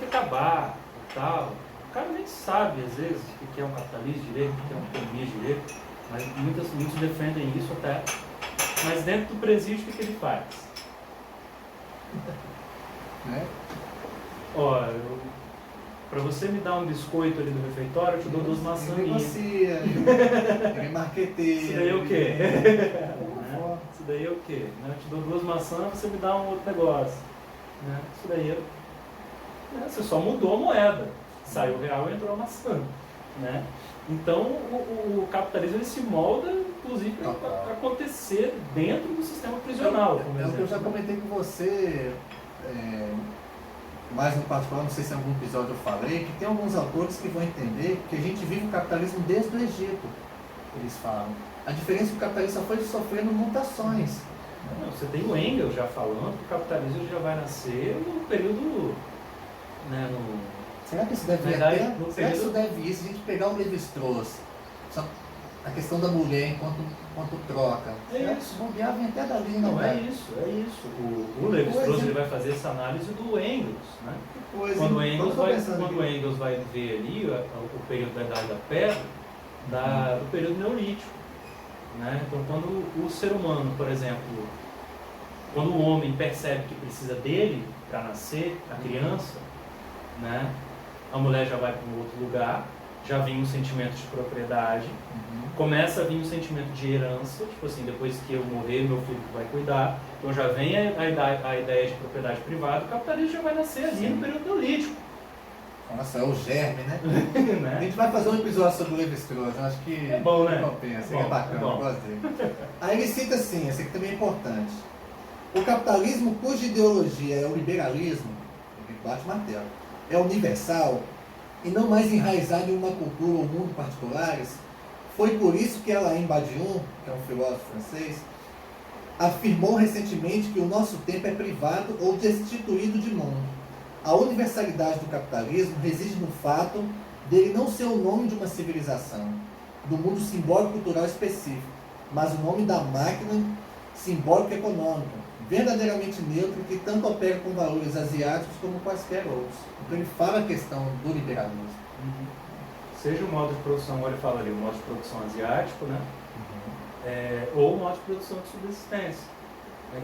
acabar e tal. O cara nem sabe, às vezes, o que é um capitalismo de direito, o que é uma economia de direito, mas muitos defendem isso até. Mas dentro do presídio, o que ele faz? Ó, para você me dar um biscoito ali do refeitório, eu te dou 2 maçãs minhas. Ele é marqueteiro. Isso daí é o quê? Isso daí é o quê? Eu te dou 2 maçãs, você me dá um outro negócio. Isso daí você só mudou a moeda. Saiu o real e entrou a maçã. Então o capitalismo ele se molda, inclusive, para acontecer dentro do sistema prisional. Eu já comentei com você, mais no particular, não sei se em algum episódio eu falei, que tem alguns autores que vão entender que a gente vive o capitalismo desde o Egito, eles falam. A diferença é que o capitalismo só foi sofrendo mutações. Não, você tem o Engels já falando que o capitalismo já vai nascer no período... Será que isso deve ir Será que isso deve ir? Se a gente pegar o Levi-Strauss, a questão da mulher enquanto troca, isso. Bobear vem até dali, não é isso. O Levi-Strauss ele vai fazer essa análise do Engels, Quando o Engels vai ver ali o período da Idade da Pedra, do período neolítico. Então, quando o ser humano, por exemplo, quando o homem percebe que precisa dele para nascer, a criança, a mulher já vai para um outro lugar, já vem um sentimento de propriedade, começa a vir um sentimento de herança, tipo assim, depois que eu morrer, meu filho vai cuidar, então já vem a ideia de propriedade privada, o capitalismo já vai nascer ali no período neolítico. Nossa, é o germe, né? A gente vai fazer um episódio sobre o Levi-Strauss, eu acho que é bom, né? Compensa, é bacana, eu gosto dele. Aí ele cita assim, esse aqui também é importante. O capitalismo, cuja ideologia é o liberalismo, ele bate martelo, é universal e não mais enraizado em uma cultura ou mundo particulares, foi por isso que Alain Badiou, que é um filósofo francês, afirmou recentemente que o nosso tempo é privado ou destituído de mundo. A universalidade do capitalismo reside no fato dele não ser o nome de uma civilização, do mundo simbólico-cultural específico, mas o nome da máquina simbólico-econômica, verdadeiramente neutro, que tanto opera com valores asiáticos como quaisquer outros. Então ele fala a questão do liberalismo. Seja o modo de produção, agora ele fala ali, o modo de produção asiático, ou o modo de produção de subsistência.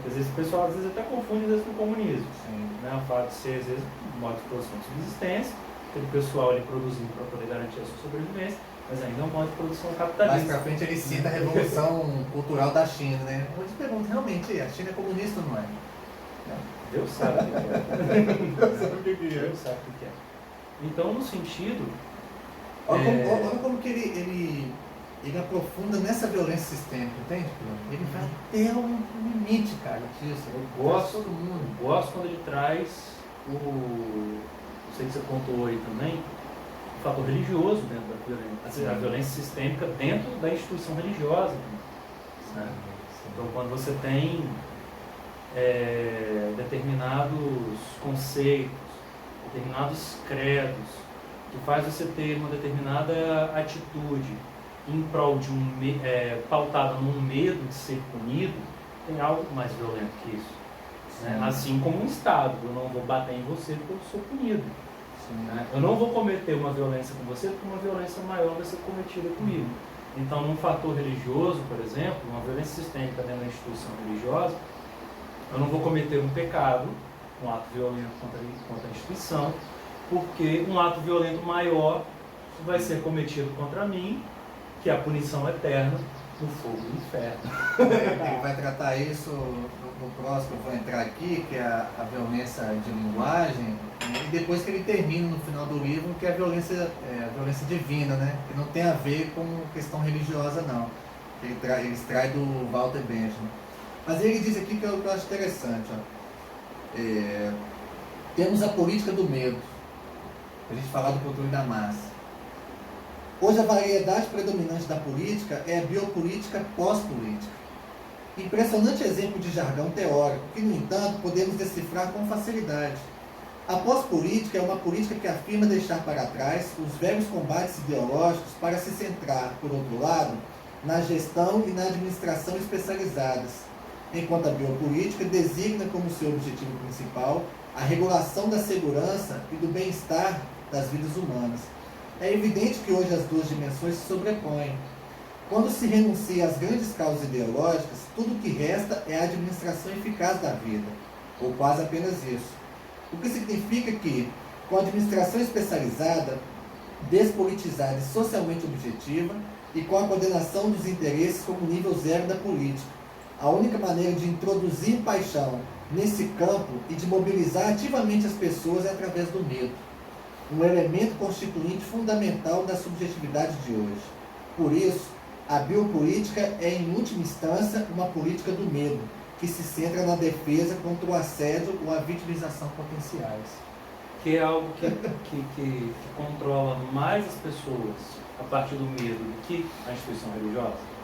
Que às vezes o pessoal até confunde com o comunismo. O fato de ser, às vezes, um modo de produção de subsistência, aquele pessoal ali produzindo para poder garantir a sua sobrevivência, mas ainda é um modo de produção capitalista. Mais pra frente ele cita a revolução cultural da China, Eu te pergunto, realmente, a China é comunista ou não é? Deus sabe o que é. Deus sabe o que é. Deus sabe o que é. Então, no sentido... Olha como que ele aprofunda nessa violência sistêmica, entende? Ele vai até um limite, cara, disso. Eu gosto quando ele traz não sei se você contou aí também, o fator religioso dentro da violência, a violência sistêmica dentro da instituição religiosa. Então, quando você tem determinados conceitos, determinados credos, que faz você ter uma determinada atitude em prol de pautada num medo de ser punido, tem algo mais violento que isso. Assim como um Estado, eu não vou bater em você porque eu sou punido. Eu não vou cometer uma violência com você porque uma violência maior vai ser cometida comigo. Então, num fator religioso, por exemplo, uma violência sistêmica dentro da instituição religiosa, eu não vou cometer um pecado, um ato violento contra a instituição, porque um ato violento maior vai ser cometido contra mim, que é a punição eterna no fogo do inferno. Ele vai tratar isso no próximo, eu vou entrar aqui, que é a violência de linguagem, e depois que ele termina no final do livro, que é a violência divina, que não tem a ver com questão religiosa, não. Ele extrai do Walter Benjamin. Mas ele diz aqui que eu acho interessante. Temos a política do medo, para a gente falar do controle da massa. Hoje a variedade predominante da política é a biopolítica pós-política. Impressionante exemplo de jargão teórico, que, no entanto, podemos decifrar com facilidade. A pós-política é uma política que afirma deixar para trás os velhos combates ideológicos para se centrar, por outro lado, na gestão e na administração especializadas. enquanto a biopolítica designa como seu objetivo principal a regulação da segurança e do bem-estar das vidas humanas. É evidente que hoje as duas dimensões se sobrepõem. Quando se renuncia às grandes causas ideológicas, tudo o que resta é a administração eficaz da vida, ou quase apenas isso. O que significa que, com a administração especializada, despolitizada e socialmente objetiva, e com a coordenação dos interesses como nível zero da política, a única maneira de introduzir paixão nesse campo e de mobilizar ativamente as pessoas é através do medo, um elemento constituinte fundamental da subjetividade de hoje. Por isso, a biopolítica é, em última instância, uma política do medo, que se centra na defesa contra o assédio ou a vitimização potenciais. Que é algo que controla mais as pessoas a partir do medo do que a instituição religiosa.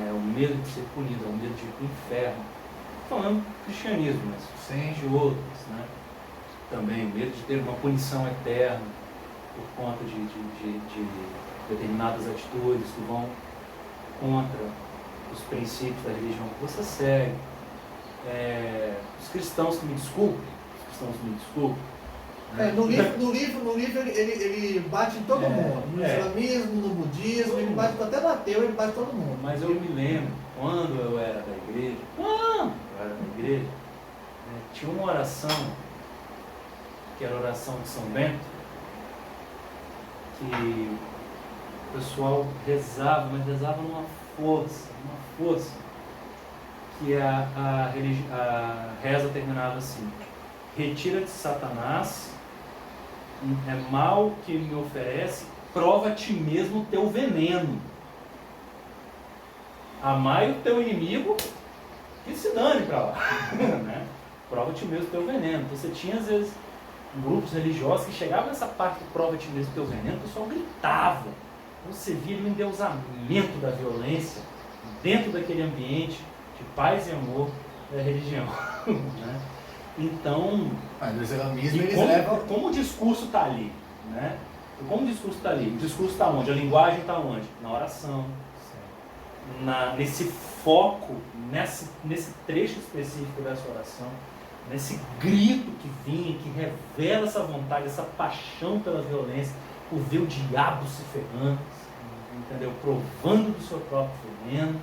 É o medo de ser punido, é o medo de ir para o inferno. Falando do cristianismo, mas de outros, né? Também o medo de ter uma punição eterna por conta de determinadas atitudes que vão contra os princípios da religião que você segue. Os cristãos que me desculpem, no livro ele bate em todo mundo. No islamismo, no budismo, ele bate até no ateu, ele bate em todo mundo. Mas eu me lembro, quando eu era da igreja, tinha uma oração, que era a oração de São Bento, que o pessoal rezava, mas rezava numa força, que a reza terminava assim: retira-te, Satanás, é mal que me oferece, prova a ti mesmo o teu veneno. Amai o teu inimigo e se dane para lá. Né? Prova a ti mesmo o teu veneno. Então você tinha, às vezes, grupos religiosos que chegavam nessa parte do prova a ti mesmo o teu veneno, o pessoal gritava. Você via o endeusamento da violência dentro daquele ambiente de paz e amor da religião. Né? Então, mas no islamismo eles levam... como o discurso está ali, né? Como o discurso está ali? O discurso está onde? A linguagem está onde? Na oração. Nesse foco, nesse trecho específico dessa oração, nesse grito que vinha, que revela essa vontade, essa paixão pela violência, por ver o diabo se ferrando, entendeu? Provando do seu próprio veneno,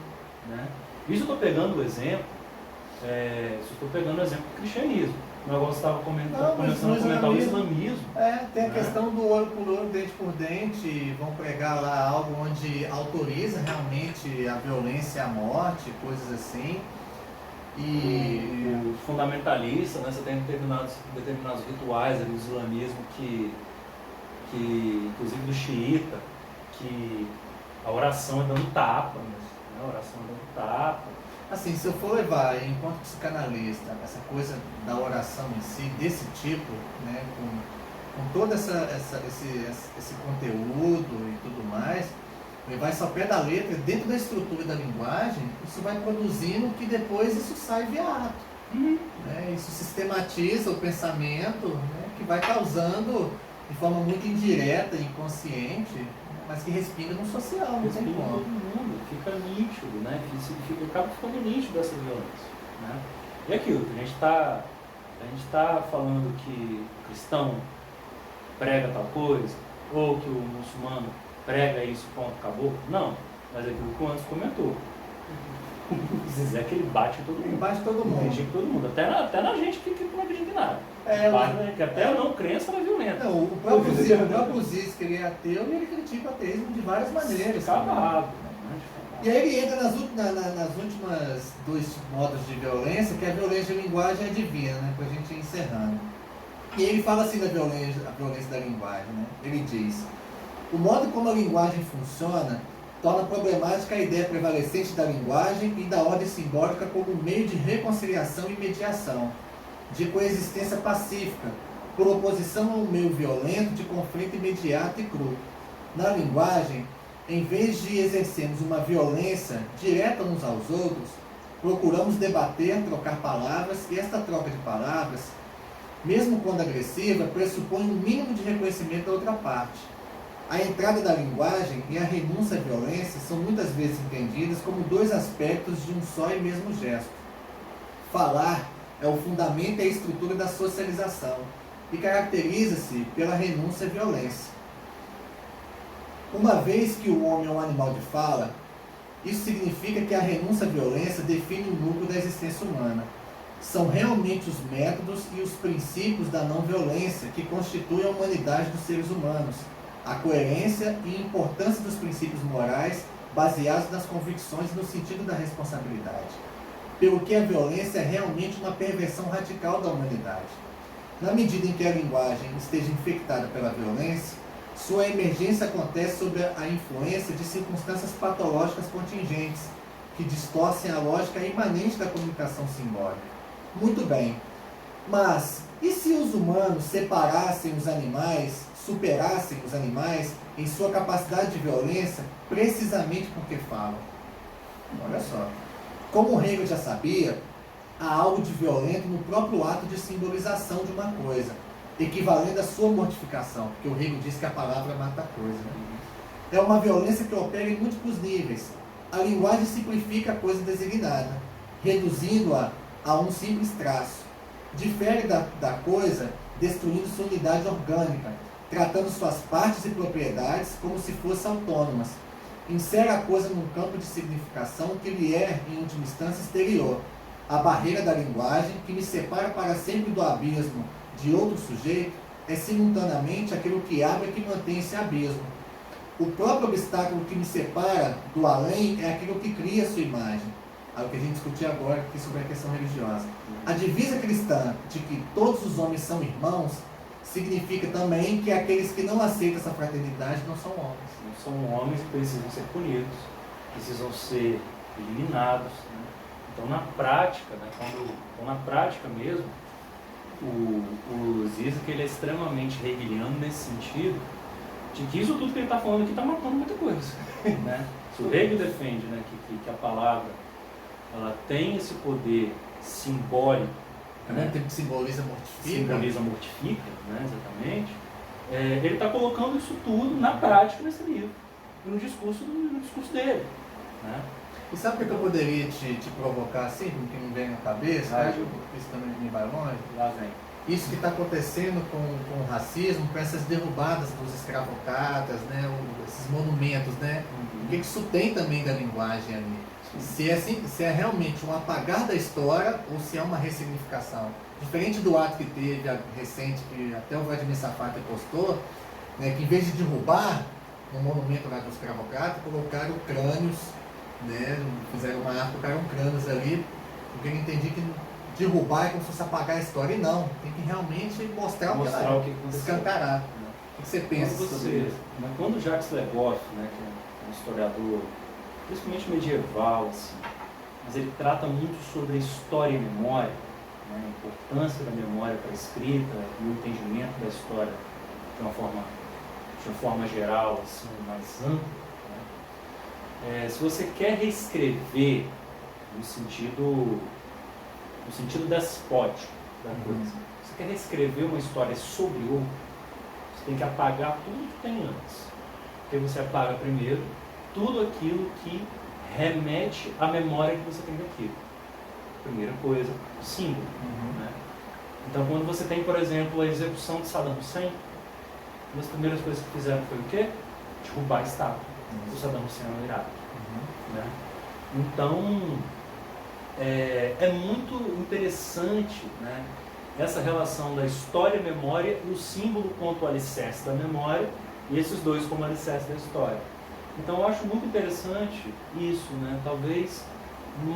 né? Isso eu estou pegando o exemplo. Estou pegando o exemplo do cristianismo. O negócio estava começando a comentar o islamismo. Tem a questão do olho por olho, dente por dente. Vão pregar lá algo onde autoriza realmente a violência e a morte, coisas assim. E o fundamentalista, né, você tem determinados rituais ali do islamismo que inclusive do xiita, que a oração é dando tapa, né? A oração é dando tapa. Assim, se eu for levar, enquanto psicanalista, essa coisa da oração em si, desse tipo, né, com todo esse conteúdo e tudo mais, levar isso ao pé da letra, dentro da estrutura da linguagem, isso vai produzindo que depois isso sai via ato. Né? Isso sistematiza o pensamento, né, que vai causando de forma muito indireta e inconsciente, mas que respinga no social, não tem como. Todo mundo, fica nítido, né? Acaba ficando nítido essa violência. Né? E aquilo, a gente está falando que o cristão prega tal coisa, ou que o muçulmano prega isso, ponto, acabou. Não, mas é aquilo que o Anderson comentou. O Zizé que ele bate em todo mundo. Ele bate todo mundo. Ele todo mundo. Até na gente que não acredita em nada. Que até a não crença é violenta. Não, o próprio Ziz, que ele é ateu, e ele critica o ateísmo de várias maneiras. Acabado. E aí ele entra nas últimas dois modos de violência, que é a violência de linguagem e a divina, né? Pra gente ir encerrando. E ele fala assim da violência da linguagem, né? Ele diz: o modo como a linguagem funciona torna problemática a ideia prevalecente da linguagem e da ordem simbólica como meio de reconciliação e mediação, de coexistência pacífica, por oposição a um meio violento de conflito imediato e cru. Na linguagem, em vez de exercermos uma violência direta uns aos outros, procuramos debater, trocar palavras, e esta troca de palavras, mesmo quando agressiva, pressupõe um mínimo de reconhecimento da outra parte. A entrada da linguagem e a renúncia à violência são muitas vezes entendidas como dois aspectos de um só e mesmo gesto. Falar é o fundamento e a estrutura da socialização e caracteriza-se pela renúncia à violência. Uma vez que o homem é um animal de fala, isso significa que a renúncia à violência define o núcleo da existência humana. São realmente os métodos e os princípios da não-violência que constituem a humanidade dos seres humanos, a coerência e importância dos princípios morais baseados nas convicções no sentido da responsabilidade. Pelo que a violência é realmente uma perversão radical da humanidade. Na medida em que a linguagem esteja infectada pela violência, sua emergência acontece sob a influência de circunstâncias patológicas contingentes, que distorcem a lógica imanente da comunicação simbólica. Muito bem, mas e se os humanos superassem os animais em sua capacidade de violência, precisamente porque falam? Olha só, como Hegel já sabia, há algo de violento no próprio ato de simbolização de uma coisa, equivalente à sua mortificação, porque o Hegel diz que a palavra mata a coisa. Né? É uma violência que opera em múltiplos níveis. A linguagem simplifica a coisa designada, reduzindo-a a um simples traço. Difere da coisa, destruindo sua unidade orgânica, tratando suas partes e propriedades como se fossem autônomas. Insere a coisa num campo de significação que lhe é, em última instância, exterior. A barreira da linguagem, que me separa para sempre do abismo de outro sujeito, é simultaneamente aquilo que abre e que mantém esse abismo. O próprio obstáculo que me separa do além é aquilo que cria sua imagem. É o que a gente discutiu agora aqui sobre a questão religiosa. A divisa cristã de que todos os homens são irmãos significa também que aqueles que não aceitam essa fraternidade não são homens. Não são homens que precisam ser punidos, precisam ser eliminados. Né? Então, na prática, né, na prática mesmo, o Zizek ele é extremamente hegeliano nesse sentido, de que isso tudo que ele está falando aqui está matando muita coisa. Né? Se o Hegel defende, né, que a palavra ela tem esse poder simbólico, né? Tempo que simboliza, mortifica, né, exatamente, ele está colocando isso tudo na prática nesse livro, e no discurso dele. Né? E sabe o que eu poderia te provocar assim, que não vem na cabeça? Isso também me vai longe. Lá vem. Isso que está acontecendo com o racismo, com essas derrubadas dos escravocratas, né, esses monumentos, né? O que isso tem também da linguagem ali? Se é realmente um apagar da história ou se é uma ressignificação. Diferente do ato que teve recente, que até o Vladimir Safata postou, né, que em vez de derrubar um monumento lá dos escravocratas, colocaram crânios, né, fizeram uma arte, colocaram crânios ali, porque eu entendi que derrubar é como se fosse apagar a história, e não, tem que realmente mostrar o que escancarar. O que você pensa sobre isso? Quando Jacques Legoff, né, que é um historiador principalmente medieval, assim, mas ele trata muito sobre a história e a memória, né, a importância da memória para a escrita e o entendimento da história de uma forma geral, assim, mais ampla. Né? Se você quer reescrever no sentido despótico da coisa, se você quer reescrever uma história sobre outra, você tem que apagar tudo que tem antes. Porque você apaga primeiro tudo aquilo que remete à memória que você tem daquilo. Primeira coisa, o símbolo. Né? Então, quando você tem, por exemplo, a execução de Saddam Hussein, uma das primeiras coisas que fizeram foi o quê? Derrubar a estátua do Saddam Hussein no Iraque. Né? Então, é muito interessante, né, essa relação da história e memória e o símbolo quanto alicerce da memória e esses dois como alicerce da história. Então eu acho muito interessante isso, né? Talvez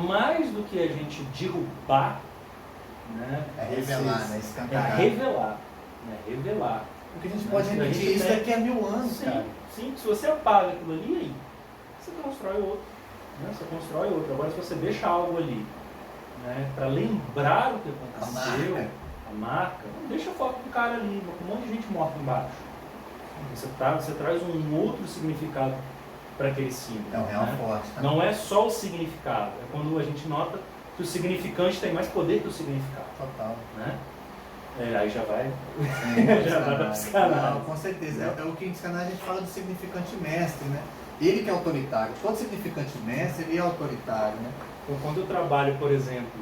mais do que a gente derrubar, né? Revelar, né? Escancarar. Revelar. Porque a gente pode repetir isso daqui a 1000 anos, sim, cara. Sim, se você apaga aquilo ali, aí você constrói outro. Né? Você constrói outro. Agora se você deixa algo ali, né, para lembrar o que aconteceu, a marca, não deixa a foto do cara ali, com um monte de gente morta embaixo. Você traz um outro significado para aquele símbolo. É um real forte. Tá? Não é só o significado, é quando a gente nota que o significante tem mais poder que o significado. Total. Né? Aí já vai. Sim, Já vai pra psicanálise. Não, com certeza. É o que em psicanálise a gente fala do significante mestre, né? Ele que é autoritário. Todo significante mestre, ele é autoritário, né? Então, quando eu trabalho, por exemplo,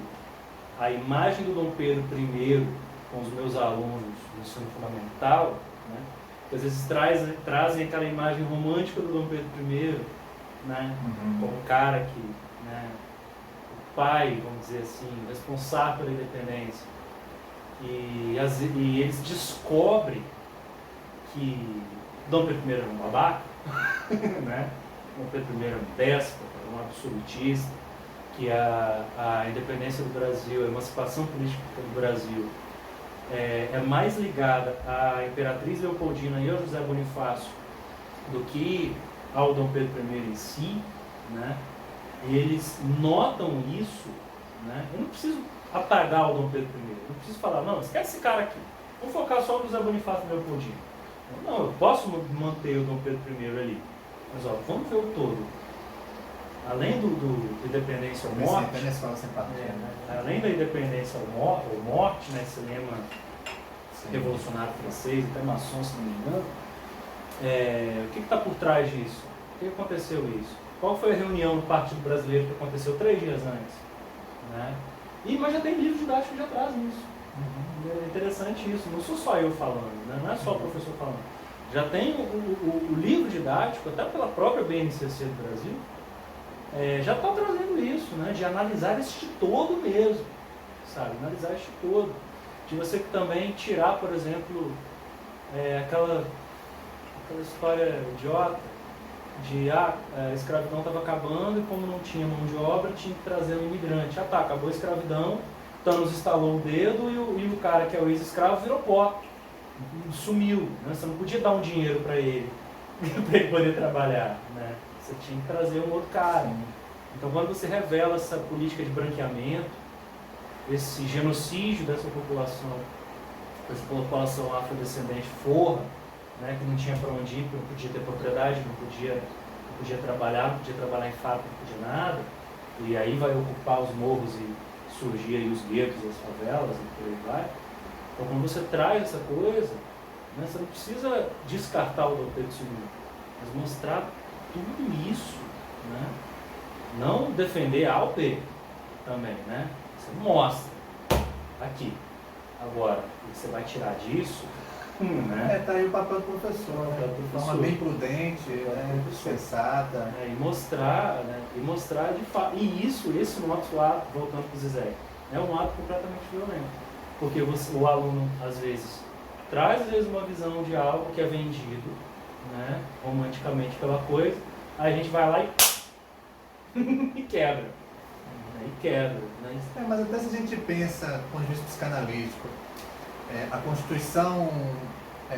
a imagem do Dom Pedro I com os meus alunos no ensino fundamental, né? Às vezes trazem aquela imagem romântica do Dom Pedro I, né? Como um cara que, né? O pai, vamos dizer assim, responsável pela independência. E eles descobrem que Dom Pedro I era um babaca, né? Dom Pedro I era um déspota, um absolutista, que a independência do Brasil, a emancipação política do Brasil é mais ligada à Imperatriz Leopoldina e ao José Bonifácio do que ao Dom Pedro I em si, né? Eles notam isso, né? Eu não preciso apagar o Dom Pedro I, eu não preciso falar, não, esquece esse cara aqui, vamos focar só no José Bonifácio Leopoldino. Não, eu posso manter o Dom Pedro I ali, mas ó, vamos ver o todo. Além do independência ou morte, além da independência ou morte, né, esse lema revolucionário francês, até maçom, se não me engano, o que está por trás disso? Por que aconteceu isso? Qual foi a reunião do Partido Brasileiro que aconteceu 3 dias antes? Né? Mas já tem livro didático que já traz isso. É interessante isso, não sou só eu falando, né? Não é só o professor falando. Já tem o livro didático, até pela própria BNCC do Brasil, já está trazendo isso, né? De analisar este todo mesmo, sabe? Analisar este todo. De você também tirar, por exemplo, aquela história idiota de a escravidão estava acabando e como não tinha mão de obra, tinha que trazer um imigrante. Tá, acabou a escravidão, Thanos estalou o dedo e o cara que é o ex-escravo virou pó, sumiu, né? Você não podia dar um dinheiro para ele, para ele poder trabalhar, né? Você tinha que trazer um outro cara. Então, quando você revela essa política de branqueamento, esse genocídio dessa população afrodescendente forra, né, que não tinha para onde ir, porque não podia ter propriedade, não podia trabalhar em fábrica, não podia nada, e aí vai ocupar os morros e surgir aí os guetos, as favelas e por aí vai. Então, quando você traz essa coisa, né, você não precisa descartar o Dom Pedro II, mas mostrar tudo isso, né? Não defender A ou B também, né? Você mostra aqui. Agora, o que você vai tirar disso, né? Tá aí o papel do professor, né? De forma bem prudente, né? Sensata. E mostrar de fato. E esse nosso ato, voltando para o Zizek, é um ato completamente violento. Porque o aluno, às vezes, traz uma visão de algo que é vendido, né, romanticamente pela coisa, aí a gente vai lá e quebra. Né? Mas até se a gente pensa, do ponto de vista psicanalítico, a constituição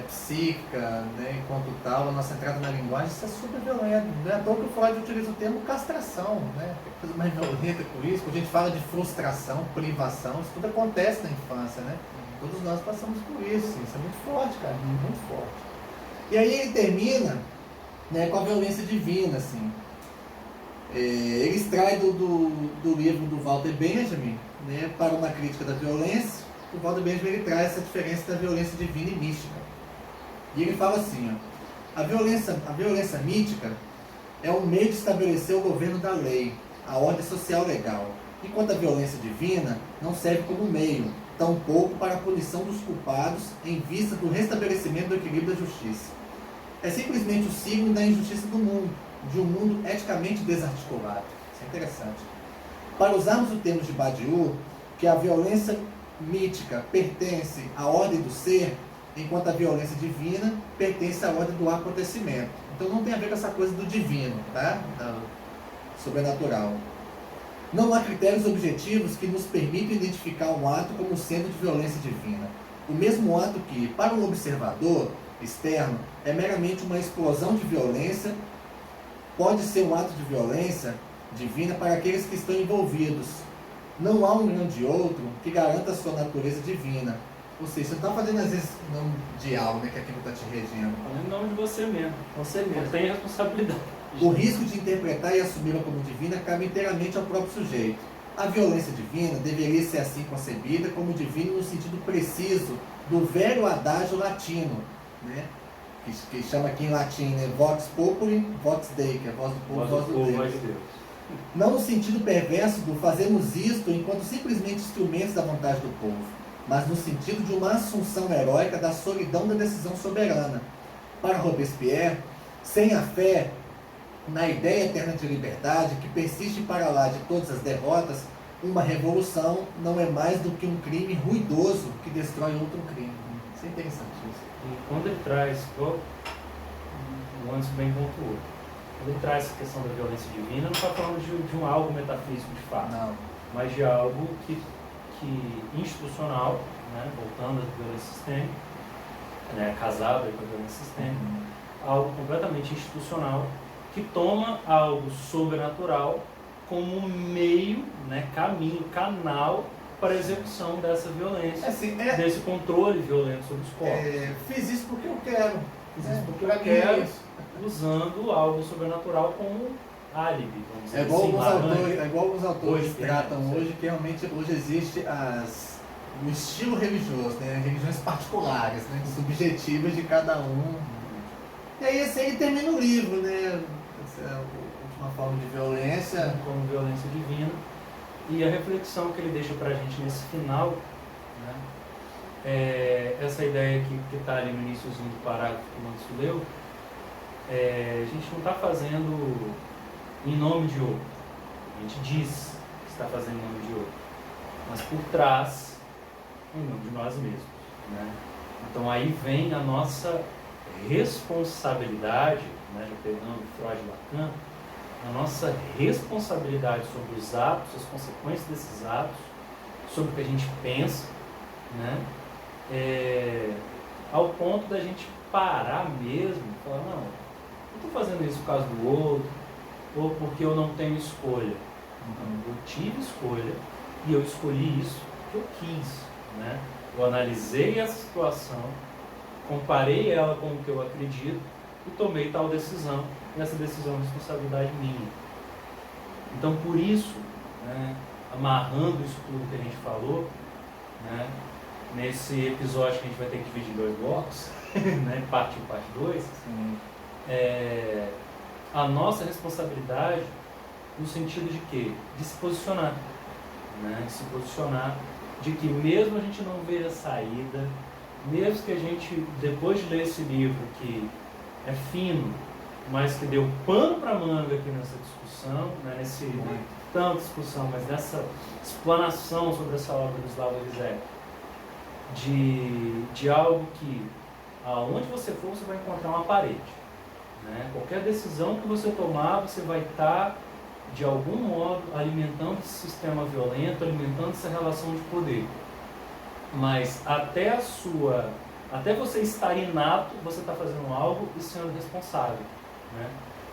psíquica, né, enquanto tal, a nossa entrada na linguagem, isso é super violento. Não é à toa que o Freud utiliza o termo castração, né? Tem coisa mais violenta com isso. Quando a gente fala de frustração, privação, isso tudo acontece na infância, né? Todos nós passamos por isso, isso é muito forte, cara, muito forte. E aí ele termina, né, com a violência divina, assim. Ele extrai do livro do Walter Benjamin, né, para uma crítica da violência. O Walter Benjamin ele traz essa diferença da violência divina e mística. E ele fala assim, ó, a violência mítica é um meio de estabelecer o governo da lei, a ordem social legal, enquanto a violência divina não serve como meio, tampouco para a punição dos culpados em vista do restabelecimento do equilíbrio da justiça. É simplesmente o signo da injustiça do mundo, de um mundo eticamente desarticulado. Isso é interessante. Para usarmos o termo de Badiou, que a violência mítica pertence à ordem do ser, enquanto a violência divina pertence à ordem do acontecimento. Então não tem a ver com essa coisa do divino, tá? Do sobrenatural. Não há critérios objetivos que nos permitam identificar um ato como sendo de violência divina. O mesmo ato que, para um observador externo, é meramente uma explosão de violência, pode ser um ato de violência divina para aqueles que estão envolvidos. Não há um grande outro que garanta a sua natureza divina. Ou seja, você não está fazendo às vezes em nome de algo, né, que aquilo está te regendo. Falando em nome de você mesmo. Você mesmo. Tem responsabilidade. O risco de interpretar e assumi-la como divina cabe inteiramente ao próprio sujeito. A violência divina deveria ser assim concebida como divina no sentido preciso do velho adágio latino, né? Que chama aqui em latim, né? Vox populi, vox Dei, que é voz do povo, voz do Deus. Não no sentido perverso do fazemos isto enquanto simplesmente instrumentos da vontade do povo, mas no sentido de uma assunção heróica da solidão da decisão soberana. Para Robespierre, sem a fé na ideia eterna de liberdade, que persiste para lá de todas as derrotas, uma revolução não é mais do que um crime ruidoso que destrói outro crime. Isso é interessante isso. E quando ele traz, o Anderson bem pontuou, quando ele traz essa questão da violência divina, não está falando de um algo metafísico de fato, Não. mas de algo que institucional, né, voltando à violência sistêmica, né, casado com a violência sistêmica, algo completamente institucional, que toma algo sobrenatural como meio, né, caminho, canal para a execução dessa violência, Assim, desse controle violento sobre os corpos. Fiz isso porque eu quero. Fiz isso porque eu quero, isso. Usando algo sobrenatural como álibi, vamos dizer igual assim. É igual alguns autores Hoje tratam tem, hoje, que realmente hoje existe o estilo religioso, né? Religiões particulares, né? Subjetivas de cada um. E aí assim ele termina o livro, né? Essa é a última forma de violência. Como violência divina. E a reflexão que ele deixa pra gente nesse final, né? É essa ideia que está ali no iníciozinho do parágrafo que o Anderson leu. A gente não está fazendo em nome de outro. A gente diz que está fazendo em nome de outro. Mas por trás, em nome de nós mesmos, né? Então aí vem a nossa responsabilidade, né, já pegando Freud e Lacan, a nossa responsabilidade sobre os atos, as consequências desses atos, sobre o que a gente pensa, né, ao ponto da gente parar mesmo e falar, não, eu estou fazendo isso por causa do outro, ou porque eu não tenho escolha. Então, eu tive escolha e eu escolhi isso que eu quis, né? Eu analisei essa situação, comparei ela com o que eu acredito e tomei tal decisão. E essa decisão é responsabilidade minha. Então, por isso, né, amarrando isso tudo que a gente falou, né, nesse episódio que a gente vai ter que dividir em 2 blocos, né, parte 1 e parte 2, a nossa responsabilidade no sentido de quê? De se posicionar. Né, de se posicionar, de que mesmo a gente não veja saída, mesmo que a gente, depois de ler esse livro que é fino, mas que deu pano para manga aqui nessa discussão, né, tanta discussão, mas nessa explanação sobre essa obra do Slavoj Zizek, de algo que, aonde você for, você vai encontrar uma parede. Né? Qualquer decisão que você tomar, você vai estar, de algum modo, alimentando esse sistema violento, alimentando essa relação de poder. Mas até você estar inato, você está fazendo algo e sendo responsável. Né?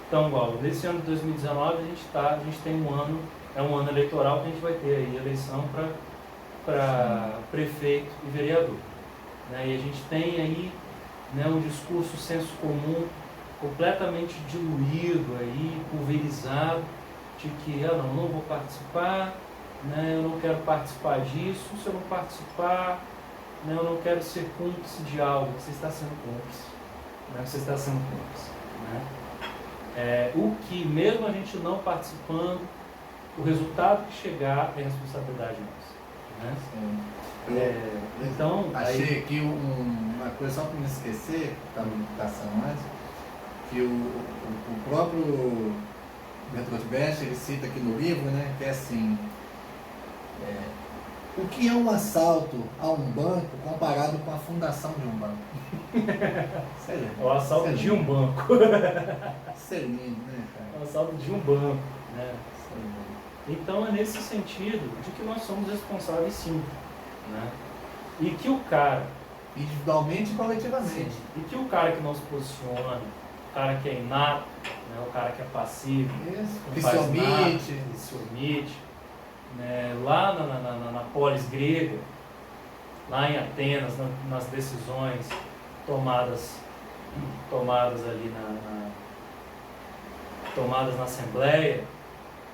Então, igual, nesse ano de 2019, a gente tem é um ano eleitoral que a gente vai ter aí eleição para prefeito e vereador. Né? E a gente tem aí, né, um discurso senso comum completamente diluído, aí, pulverizado, de que eu não vou participar, né, eu não quero participar disso, se eu não participar, né, eu não quero ser cúmplice de algo. Você está sendo cúmplice. Né, você está sendo cúmplice. Né? O que, mesmo a gente não participando, o resultado que chegar é responsabilidade nossa. Né? Então, achei aí, aqui uma coisa, só para não esquecer, que estava em publicação antes, que o próprio Bertolt Brecht, ele cita aqui no livro, né, que é assim, o que é um assalto a um banco comparado com a fundação de um banco? O assalto de um banco. Isso é lindo, né, cara? O assalto de um banco. Né? Então é nesse sentido de que nós somos responsáveis, sim. Né? E que o cara, individualmente e coletivamente, sim, e que o cara que não se posiciona, o cara que é inato, né, o cara que é passivo, que se omite, né, lá na polis grega, lá em Atenas, nas decisões tomadas ali tomadas na Assembleia,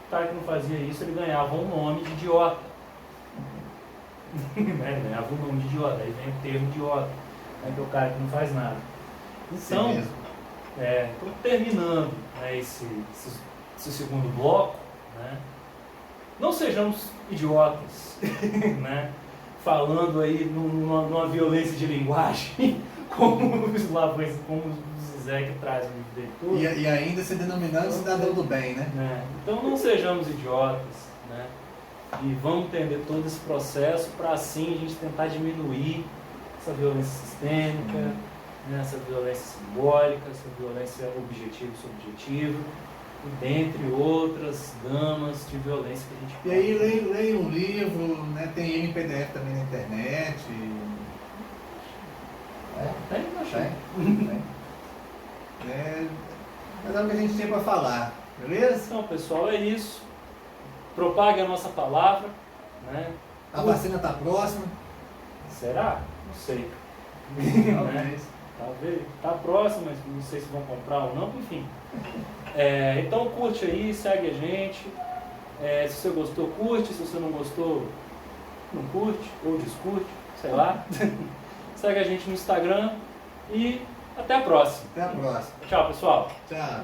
cara que não fazia isso, ele ganhava um nome de idiota. Ele ganhava um nome de idiota, aí vem o termo idiota, né, que é o cara que não faz nada. Então, estou terminando, né, esse segundo bloco, né? Não sejamos idiotas, né? Falando aí numa violência de linguagem, como os lavões, como o Zizek que traz no livro dele tudo. E ainda se denominando cidadão do bem, né? Então não sejamos idiotas, né? E vamos entender todo esse processo para assim a gente tentar diminuir essa violência sistêmica, né? Essa violência simbólica, essa violência objetiva e subjetiva, e dentre outras gamas de violência que a gente pode. E aí leia um livro, né? Tem ele em PDF também na internet. Tem. Mas é o que a gente tem para falar, beleza? Então, pessoal, é isso. Propague a nossa palavra, né? A vacina está próxima? Será? Não sei. Talvez. Talvez. Está próxima, mas não sei se vão comprar ou não, enfim. Então curte aí, segue a gente. Se você gostou, curte. Se você não gostou, não curte ou descurte, sei lá. Segue a gente no Instagram e até a próxima. Até a próxima. Tchau, pessoal. Tchau.